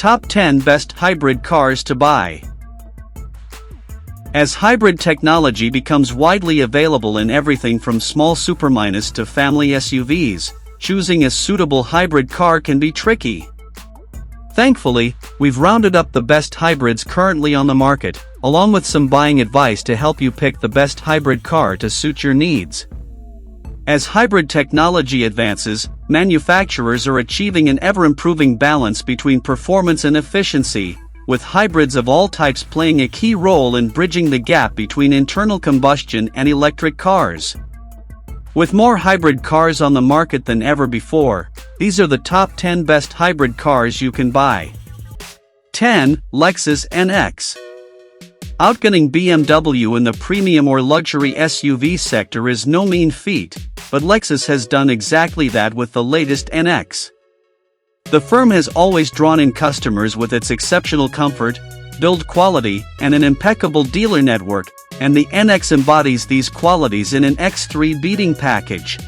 Top 10 Best Hybrid Cars to Buy. As hybrid technology becomes widely available in everything from small superminis to family SUVs, choosing a suitable hybrid car can be tricky. Thankfully, we've rounded up the best hybrids currently on the market, along with some buying advice to help you pick the best hybrid car to suit your needs. As hybrid technology advances, manufacturers are achieving an ever-improving balance between performance and efficiency, with hybrids of all types playing a key role in bridging the gap between internal combustion and electric cars. With more hybrid cars on the market than ever before, these are the top 10 best hybrid cars you can buy. 10. Lexus NX. Outgunning BMW in the premium or luxury SUV sector is no mean feat, but Lexus has done exactly that with the latest NX. The firm has always drawn in customers with its exceptional comfort, build quality, and an impeccable dealer network, and the NX embodies these qualities in an X3 beating package.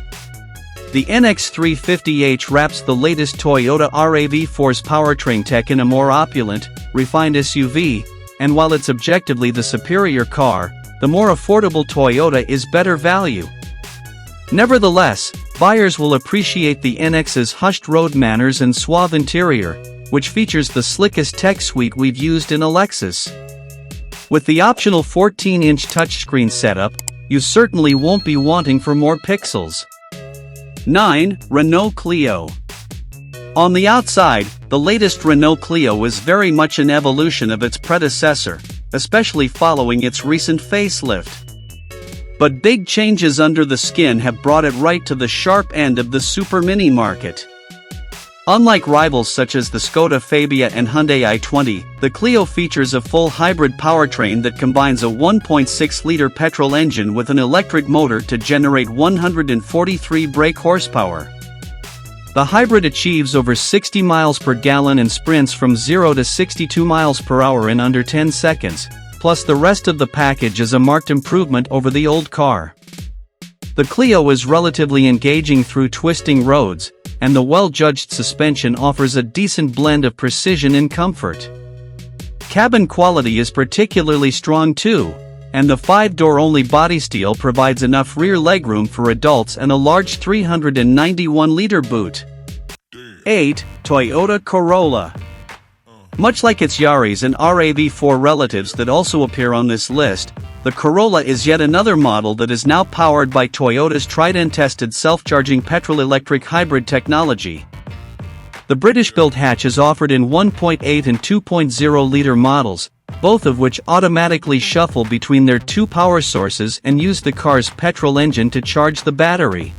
The NX 350h wraps the latest Toyota RAV4's powertrain tech in a more opulent, refined SUV, and while it's objectively the superior car, the more affordable Toyota is better value. Nevertheless, buyers will appreciate the NX's hushed road manners and suave interior, which features the slickest tech suite we've used in a Lexus. With the optional 14-inch touchscreen setup, you certainly won't be wanting for more pixels. 9. Renault Clio. On the outside, the latest Renault Clio is very much an evolution of its predecessor, especially following its recent facelift. But big changes under the skin have brought it right to the sharp end of the supermini market. Unlike rivals such as the Skoda Fabia and Hyundai i20, the Clio features a full hybrid powertrain that combines a 1.6-liter petrol engine with an electric motor to generate 143 brake horsepower. The hybrid achieves over 60 miles per gallon and sprints from 0 to 62 miles per hour in under 10 seconds, plus the rest of the package is a marked improvement over the old car. The Clio is relatively engaging through twisting roads, and the well-judged suspension offers a decent blend of precision and comfort. Cabin quality is particularly strong too, and the 5-door-only body steel provides enough rear legroom for adults and a large 391-liter boot. 8. Toyota Corolla. Much like its Yaris and RAV4 relatives that also appear on this list, the Corolla is yet another model that is now powered by Toyota's tried-and-tested self-charging petrol-electric hybrid technology. The British-built hatch is offered in 1.8 and 2.0-liter models, both of which automatically shuffle between their two power sources and use the car's petrol engine to charge the battery.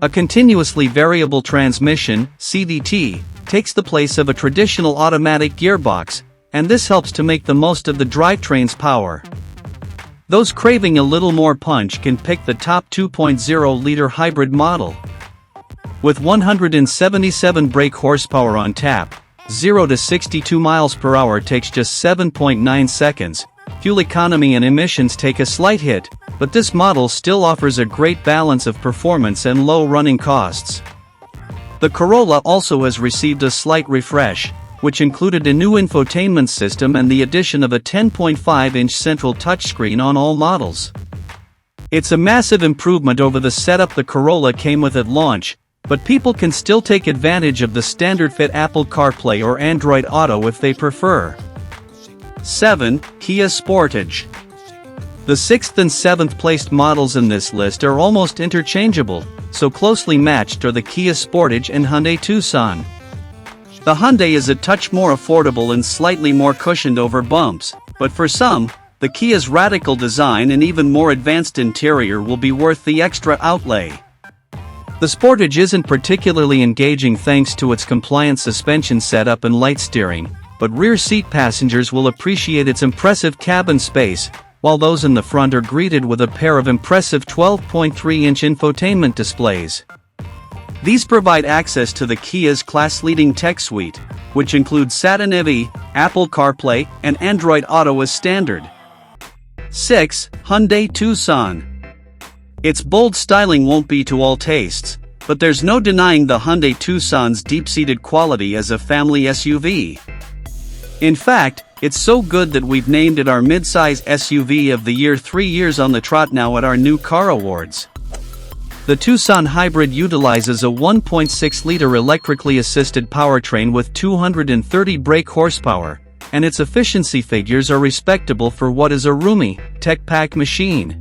A continuously variable transmission, CVT, takes the place of a traditional automatic gearbox, and this helps to make the most of the drivetrain's power. Those craving a little more punch can pick the top 2.0-liter hybrid model. With 177 brake horsepower on tap, 0 to 62 miles per hour takes just 7.9 seconds. Fuel economy and emissions take a slight hit, but this model still offers a great balance of performance and low running costs. The Corolla also has received a slight refresh, which included a new infotainment system and the addition of a 10.5-inch central touchscreen on all models. It's a massive improvement over the setup the Corolla came with at launch, but people can still take advantage of the standard-fit Apple CarPlay or Android Auto if they prefer. 7. Kia Sportage. The 6th and 7th placed models in this list are almost interchangeable, so closely matched are the Kia Sportage and Hyundai Tucson. The Hyundai is a touch more affordable and slightly more cushioned over bumps, but for some, the Kia's radical design and even more advanced interior will be worth the extra outlay. The Sportage isn't particularly engaging thanks to its compliant suspension setup and light steering, but rear seat passengers will appreciate its impressive cabin space, while those in the front are greeted with a pair of impressive 12.3-inch infotainment displays. These provide access to the Kia's class-leading tech suite, which includes Sat-NAV, Apple CarPlay, and Android Auto as standard. 6. Hyundai Tucson. Its bold styling won't be to all tastes, But there's no denying the Hyundai Tucson's deep-seated quality as a family SUV. In fact, it's so good that we've named it our midsize SUV of the year 3 years on the trot now at our new car awards. The Tucson Hybrid utilizes a 1.6-liter electrically assisted powertrain with 230 brake horsepower, and its efficiency figures are respectable for what is a roomy, tech-packed machine.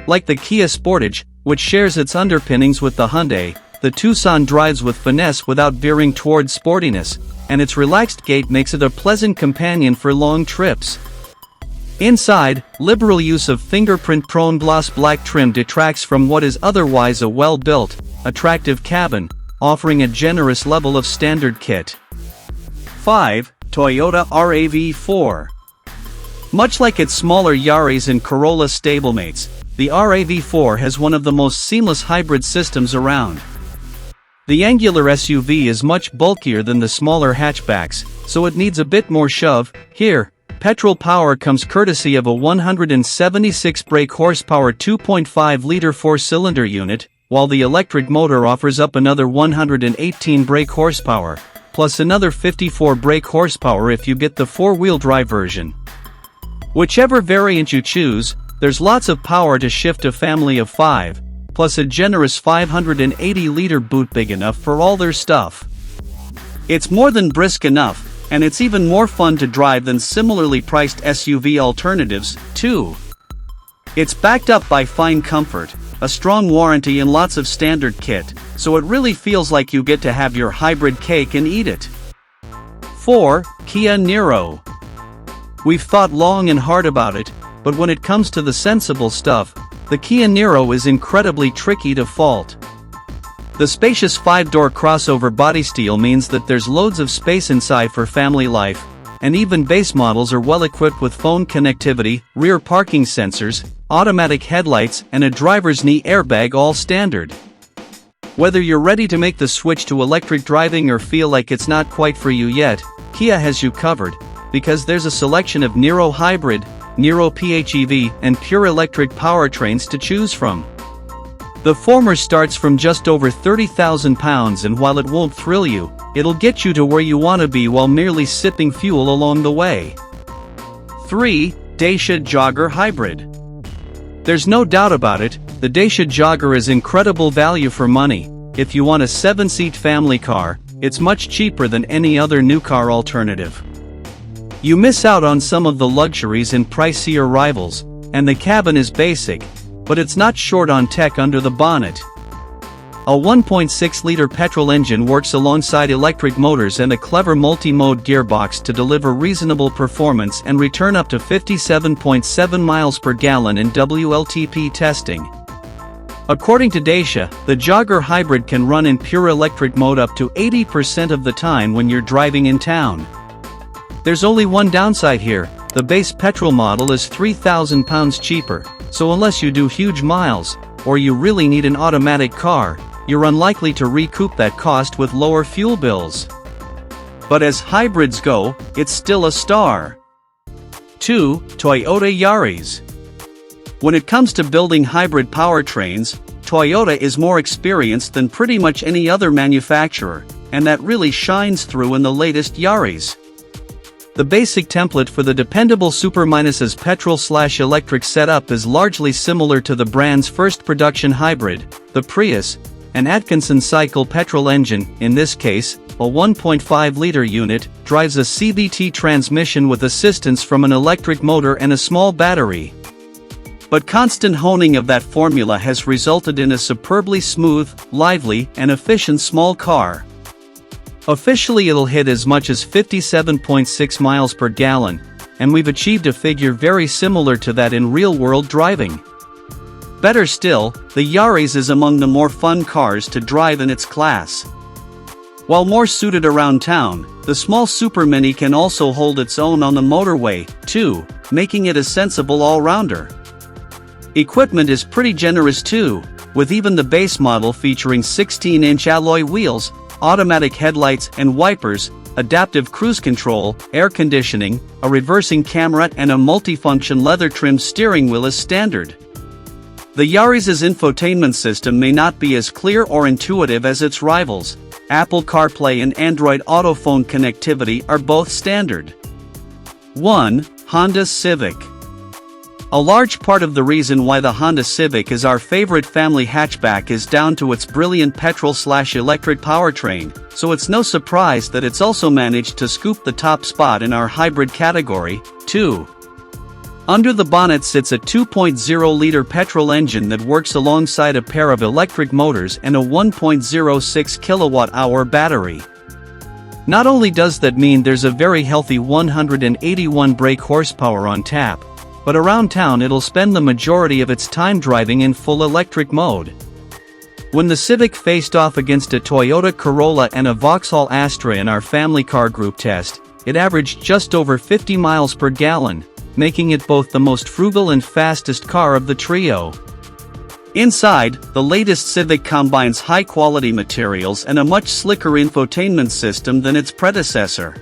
Like the Kia Sportage, which shares its underpinnings with the Hyundai, the Tucson drives with finesse without veering towards sportiness, and its relaxed gait makes it a pleasant companion for long trips. Inside, liberal use of fingerprint-prone gloss black trim detracts from what is otherwise a well-built, attractive cabin, offering a generous level of standard kit. 5. Toyota RAV4. Much like its smaller Yaris and Corolla stablemates, the RAV4 has one of the most seamless hybrid systems around. The angular SUV is much bulkier than the smaller hatchbacks, so it needs a bit more shove. Here, petrol power comes courtesy of a 176 brake horsepower 2.5-liter 4-cylinder unit, while the electric motor offers up another 118 brake horsepower, plus another 54 brake horsepower if you get the 4-wheel drive version. Whichever variant you choose, there's lots of power to shift a family of 5, plus a generous 580-liter boot big enough for all their stuff. It's more than brisk enough, and it's even more fun to drive than similarly priced SUV alternatives, too. It's backed up by fine comfort, a strong warranty and lots of standard kit, so it really feels like you get to have your hybrid cake and eat it. 4. Kia Niro. We've thought long and hard about it, but when it comes to the sensible stuff, the Kia Niro is incredibly tricky to fault. The spacious 5-door crossover body style means that there's loads of space inside for family life, and even base models are well equipped with phone connectivity, rear parking sensors, automatic headlights, and a driver's knee airbag, all standard. Whether you're ready to make the switch to electric driving or feel like it's not quite for you yet, Kia has you covered, because there's a selection of Niro Hybrid, Niro PHEV, and pure electric powertrains to choose from. The former starts from just over £30,000, and while it won't thrill you, it'll get you to where you want to be while merely sipping fuel along the way. 3. Dacia Jogger Hybrid. There's no doubt about it, the Dacia Jogger is incredible value for money. If you want a 7-seat family car, it's much cheaper than any other new car alternative. You miss out on some of the luxuries and pricier rivals, and the cabin is basic, but it's not short on tech under the bonnet. A 1.6-liter petrol engine works alongside electric motors and a clever multi-mode gearbox to deliver reasonable performance and return up to 57.7 miles per gallon in WLTP testing. According to Dacia, the Jogger Hybrid can run in pure electric mode up to 80% of the time when you're driving in town. There's only one downside here: the base petrol model is £3,000 cheaper, so unless you do huge miles, or you really need an automatic car, you're unlikely to recoup that cost with lower fuel bills. But as hybrids go, it's still a star. 2. Toyota Yaris. When it comes to building hybrid powertrains, Toyota is more experienced than pretty much any other manufacturer, and that really shines through in the latest Yaris. The basic template for the dependable superminis petrol/electric setup is largely similar to the brand's first production hybrid, the Prius, an Atkinson cycle petrol engine, in this case, a 1.5-liter unit, drives a CVT transmission with assistance from an electric motor and a small battery. But constant honing of that formula has resulted in a superbly smooth, lively, and efficient small car. Officially it'll hit as much as 57.6 miles per gallon, and we've achieved a figure very similar to that in real-world driving. Better still, the Yaris is among the more fun cars to drive in its class. While more suited around town, the small supermini can also hold its own on the motorway, too, making it a sensible all-rounder. Equipment is pretty generous too, with even the base model featuring 16-inch alloy wheels, automatic headlights and wipers, adaptive cruise control, air conditioning, a reversing camera and a multifunction leather-trimmed steering wheel as standard. The Yaris's infotainment system may not be as clear or intuitive as its rivals. Apple CarPlay and Android Auto phone connectivity are both standard. 1. Honda Civic. A large part of the reason why the Honda Civic is our favorite family hatchback is down to its brilliant petrol/electric powertrain, so it's no surprise that it's also managed to scoop the top spot in our hybrid category. 2. Under the bonnet sits a 2.0-liter petrol engine that works alongside a pair of electric motors and a 1.06 kilowatt-hour battery. Not only does that mean there's a very healthy 181 brake horsepower on tap, but around town it'll spend the majority of its time driving in full electric mode. When the Civic faced off against a Toyota Corolla and a Vauxhall Astra in our family car group test, it averaged just over 50 miles per gallon, making it both the most frugal and fastest car of the trio. Inside, the latest Civic combines high-quality materials and a much slicker infotainment system than its predecessor.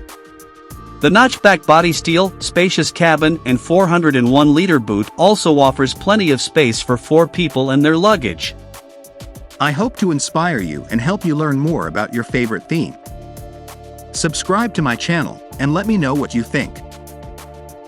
The notchback body steel, spacious cabin, and 401-liter boot also offers plenty of space for 4 people and their luggage. I hope to inspire you and help you learn more about your favorite theme. Subscribe to my channel and let me know what you think.